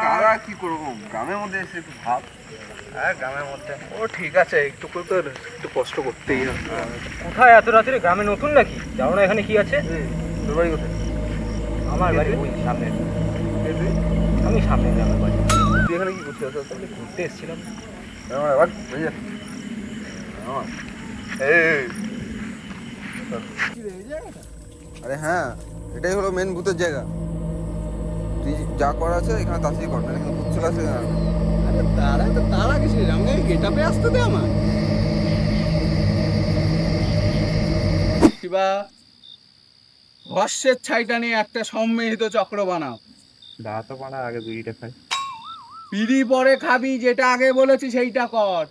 কারা কি করবো গ্রামের মধ্যে এসে একটু ভাব। হ্যাঁ গ্রামের মধ্যে ও ঠিক আছে, একটু তো একটু কষ্ট করতেই হবে। কোথায় এত রাত্রে? গ্রামে নতুন নাকি? জানো না এখানে কি আছে? তোর বাড়ি কোথায়? আমার বাড়ি ওই সামনে। আমি সামনে গ্রামের বাড়ি। তুই এখানে কি করছিস? তাহলে ঘুরতে এসেছিলাম। আরে হ্যাঁ, এটাই হলো মেন ভূতের জায়গা। তুই যা করা আছে এখানে তাড়াতাড়ি কর, না এখানে ভূত চলে আসে। আরে তারা কিছু আমাকে গেটআপে আসতে দে আমার। শিবা, ভস্যের ছাইটা নিয়ে একটা সম্মিলিত চক্র বানাও। দাঁড়া তো পাড়া আগে বিড়িটা খাই। পিড়ি পরে খাবি, যেটা আগে বলেছি সেইটা কর।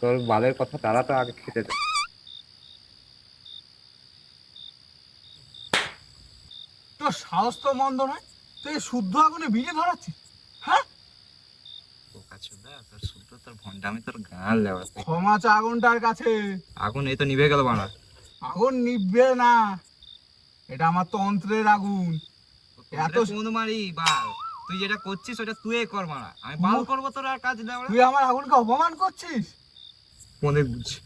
তোর বালের কথা তারা তো আগে খেতে দে। তোর সাহস তো মন্দ নয়, তুই শুদ্ধ আগুনে বিড়ি ধরাচ্ছিস। হ্যাঁ, তোর ভন্ডামি তোর গান লেওয়া। ক্ষমা চা আগুনটার কাছে। আগুন এই তো নিভে গেল বাড়া। আগুন নিভবে না, এটা আমার তন্ত্রের আগুন। এত কোন মারি বাল, তুই যেটা করছিস ওটা তুই কর মারা, আমি বাল করবো তোর আর কাজ দেওয়া। তুই আমার আগুনকে অপমান করছিস। মনে বুঝছি।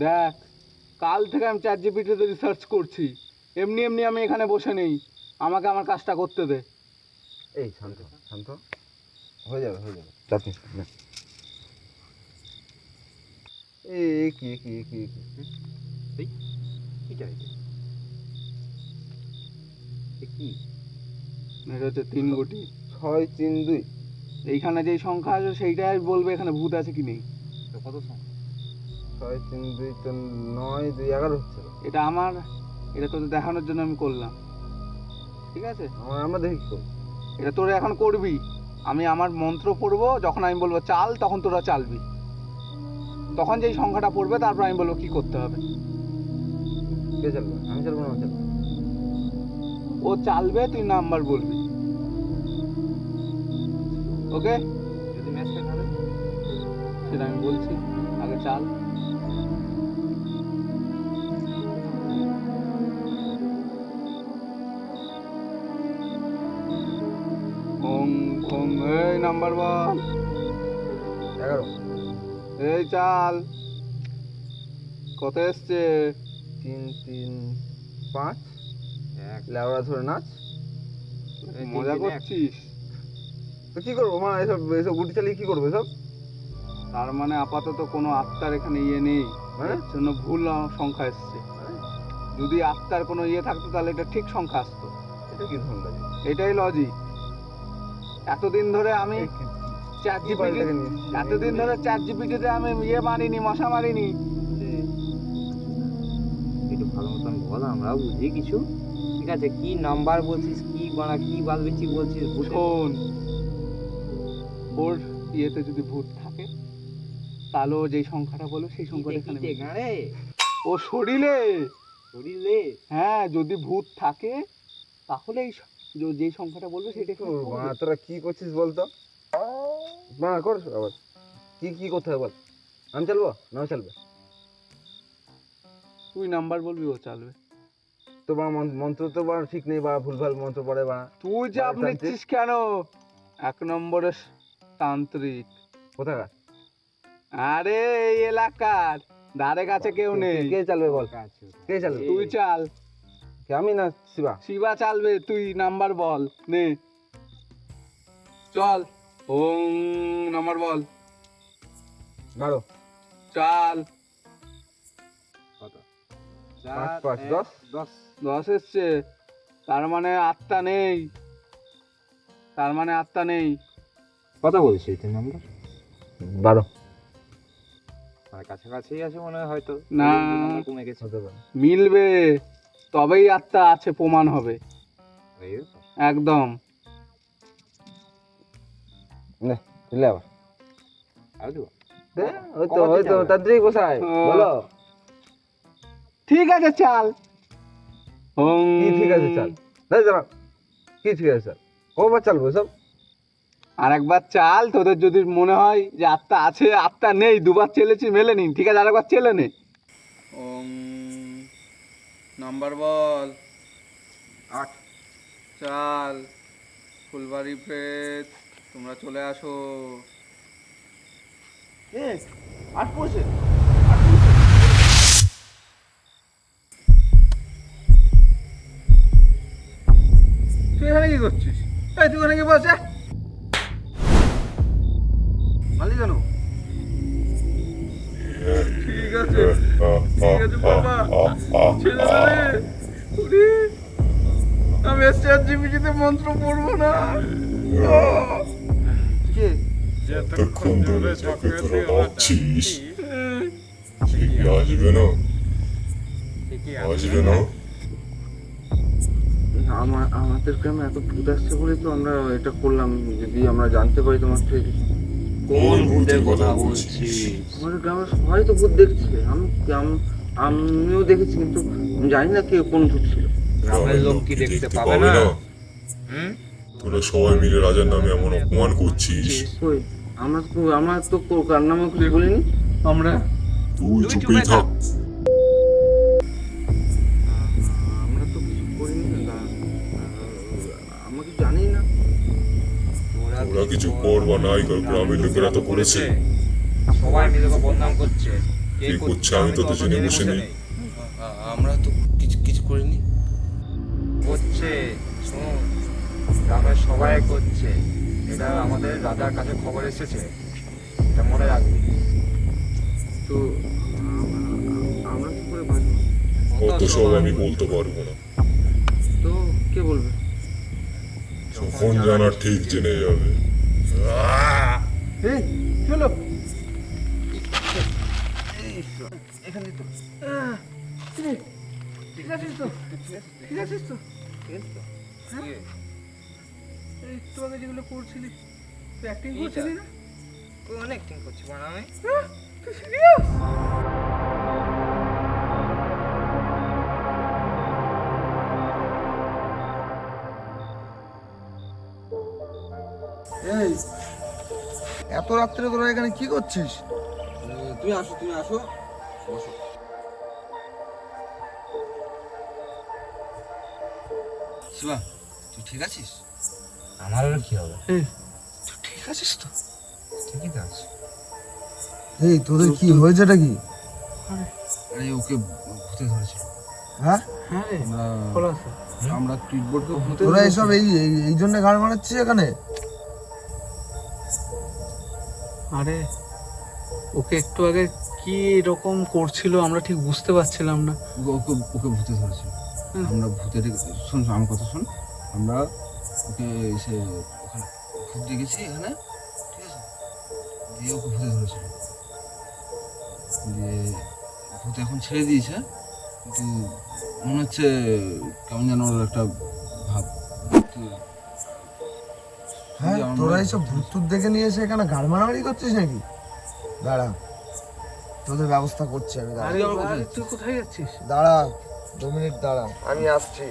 দেখ, কাল থেকে আমি চ্যাট জিপিটিতে রিসার্চ করছি। এমনি এমনি আমি এখানে বসে নেই, আমাকে আমার কাজটা করতে দে। এই শান্ত শান্ত, হয়ে যাবে চাপ নিস না। এই কি কি কি কি এটা হচ্ছে 3 কোটি 632। এইখানে যেই সংখ্যা আছে সেইটাই বলবে এখানে ভূত আছে কি নেই। কত সংখ্যা? 632 তো 9 2 11 হচ্ছে। এটা তোদের দেখানোর জন্য আমি করলাম, ঠিক আছে? আমরা দেখি কি করবো। এটা তোরা এখন করবি। আমি আমার মন্ত্র পড়বো, যখন আমি বলবো চাল তখন তোরা চালবি। তখন যেই সংখ্যাটা পড়বে তারপর আমি বলবো কি করতে হবে। কে চালবে? আমি চালবো না, চালবো। ও চালবে, তুই নাম্বার বলবি। ওকে, যদি ম্যাচ খেতে হবে সেটা আমি বলছি, আগে চাল। ওং ওং, এই নাম্বার বল। 11 এই চাল, কত এসছে? 3 3 5 লেওড়া ধরে নাচ। মজা করছিস? তো কি করবো মা, এসব এসব গুটি চালিয়ে কি করবো এসব? তার মানে আপাতত কোনো আত্মার এখানে ইয়ে নেই, হ্যাঁ? এর জন্য ভুল সংখ্যা এসছে। যদি আত্মার কোনো ইয়ে থাকতো তাহলে এটা ঠিক সংখ্যা আসতো। এটা কি ধরন লাগে? এটাই লজিক। এতদিন ধরে আমি চ্যাট জিপিটিতে আমি ইয়ে মারিনি, মশা মারিনি। একটু ভালো মতন বল, আমরাও বুঝি কিছু। ঠিক আছে, কি নাম্বার বলছিস, কি বানা কি বাল বেচি বলছিস? শোন, ওর ইয়েতে যদি ভূত থাকে তাহলে ও যেই সংখ্যাটা বলবে সেই সংখ্যাটা এখানে গাড়ে ও শরীরে। শরীরে হ্যাঁ, যদি ভূত থাকে তাহলে যেই সংখ্যাটা বলবে সেটা ও মা, তোরা কি করছিস বলতো? মা কর আবার কি কি করতে হবে বল। আমি চালবো না ও চালবে? তুই নাম্বার বলবি, ও চালবে। তো বা মন্ত্র তো বা ঠিক নেই, বা ভুলভাল মন্ত্র পড়ে বা। তুই চাপ নিচ্ছিস কেন? 1 নম্বরের তান্ত্রিক কোথাকার? আরে এই এলাকার ধারে কাছে কেউ নেই। কে চালবে বল? কে চালবে? তুই চাল। আমি না শিবা? শিবা চালবে, তুই নাম্বার বল। নে চল, ওং নাম্বার বল। মারো। চাল। 5 5 10 10 এসছে। তার মানে আত্মা নেই। কথা বলছিস তুই নাম্বার? 12 আর কাছাকাছি আছে মনে হয়, হয়তো না, কমে গেছে। মিলবে তবেই আত্মা আছে প্রমাণ হবে। একদম। নে চলে আবার। আর দেব ওই তো তান্ত্রিক গোসাই বলো। ঠিক আছে চাল। কি ঠিক আছে চাল? দাঁড়া, কি ঠিক আছে চাল? কবার চালবো সব? আর একবার চাল, তোদের যদি মনে হয় যে আত্মা আছে আত্মা নেই, দুবার চেলেছি মেলেনি, ঠিক আছে আরেকবার চেলে নে। নাম্বার বল। 8। চাল, ফুলবাড়ি প্রেত, তোমরা চলে আসো। 8 পড়ছে। তুই এখানে কি করছিস? এই তুই এখানে কি বসে মালি কেন? ঠিক আছে বাবা, ছেড়ে দে রে। ওরে, আমি এসআর জিপিটিতে মন্ত্র পড়বো না। কে? যতক্ষণ ধরে যাকে তোরা ভাবছিস সে কি আসবে না? আসবে না? আমাদের গ্রামে এত ভূত আসছে বলে তো আমরা এটা করলাম। যদি আমরা জানতে পারি তোমার থেকে। কোন ভূতের কথা বলছিস? আমাদের গ্রামের সবাই তো ভূত দেখছে। আমিও দেখেছি, কিন্তু আমি জানি না কে কোন ভূত ছিল। গ্রামের লোক কি দেখতে পাবে না? হুম? তোরা সবাই মিলে রাজার নামে এমন অপমান করছিস। কই, আমরা তো কার নামে কিছু বলিনি। আমরা তুই চুপেই থাক। আমরা তো কিছু করিনি। আমরা কি জানি না। তোরা কিছু কর বা নাই কর, গ্রামের লোকেরা তো করেছে। সবাই মিলে তো বদনাম করছে। কে করছে আমি তো জেনে বসে নেই। আমরা তো কিছু করিনি। করছে, শোন, গ্রামের সবাই করছে। এটা আমাদের রাজার কাছে খবর এসেছে, এটা মনে রাখবি। তো আমরা কি করে বাঁচবো? অত সব আমি বলতে পারবো না। তো কে বলবে? যখন জানা ঠিক জেনে যাবে। এই চলো। এখানে তো ঠিক আছিস তো? ঠিক আছিস তো? কি? এই একটু আগে যেগুলো করছিলি, তুই অ্যাক্টিং করছিলি না? কোন অ্যাক্টিং করছি বানা আমি? তুই সিরিয়াস? এই এত রাত্রে তোরা এখানে কি করছিস? তুমি আসো বসো। শিবা, তুই ঠিক আছিস? আমার আর কি হবে? তুই ঠিক আছিস তো? ঠিকই তো আছে। এই তোদের কি হয়েছেটা কি? আরে ওকে ভূতে ধরেছিল। হ্যাঁ, হ্যাঁ রে, আমরা ট্রিটবোর্ডকে ভূতে তোরা এসব এই জন্য গাড় মারাচ্ছিস এখানে? আরে ওকে একটু আগে কি এরকম করছিল আমরা ঠিক বুঝতে পারছিলাম না। ওকে ভূতে ধরেছিল। আমরা ভূতের শোন, আমার কথা শোন। আমরা ওকে এসে ওখানে ভূত দেখেছি এখানে, ঠিক আছে? দিয়ে ওকে ভূতে ধরেছিল। দিয়ে ভূত এখন ছেড়ে দিয়েছে, কিন্তু মনে হচ্ছে কেমন যেন ওর একটা ভাব। হ্যাঁ, তোরা এইসব ভূত টুত দেখে নিয়ে এসে এখানে গাড় মারামারি করছিস নাকি? দাঁড়া, তোদের ব্যবস্থা করছি আমি। দাঁড়া, আরে তুই কোথায় যাচ্ছিস? দাঁড়া 2 মিনিট দাঁড়া, আমি আসছি।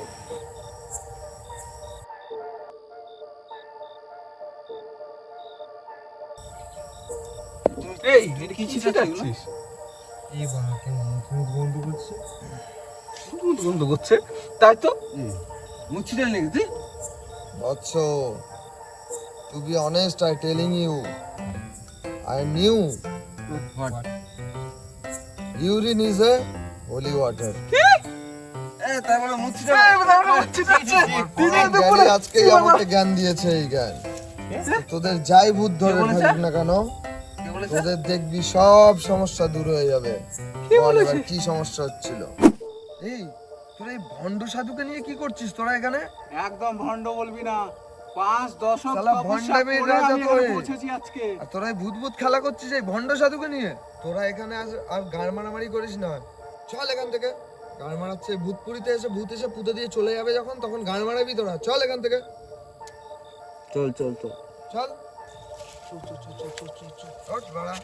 এই এটা কি ছিটাচ্ছিস? এই বাবাকে তুমি বন্ধু করছে, বন্ধ করছে তাই তো। মুছিটাল নাকি তুই? বৎস, to be honest, I telling you, I knew What? urine is a holy water. তাই বলে মুছিটাল? জ্ঞানী আজকেই আমাকে জ্ঞান দিয়েছে এই জ্ঞান। তোদের যাই ভূত ধরে থাকুক না কেন, তোদের দেখবি সব সমস্যা দূর হয়ে যাবে। বল এবার কি সমস্যা হচ্ছিল? এই তোরা এই ভণ্ড সাধুকে নিয়ে কি করছিস তোরা এখানে? একদম ভন্ড বলবি না। 5 দশক শালা তপস্যা ভণ্ডামির করে রাজা আমি তোরে। এখানে পৌঁছেছি আজকে। আর তোরা এই ভূত ভূত খেলা করছিস এই ভণ্ড সাধুকে নিয়ে? তোরা এখানে আর গাড় মারামারি করিস না, চল এখান থেকে। গাড় মারাচ্ছে ভূতপুরিতে এসে ভূত এসে পুঁতে দিয়ে চলে যাবে যখন, তখন গাড় মারাবি তোরা। চল এখান থেকে, চল চল ওঠ বাড়া।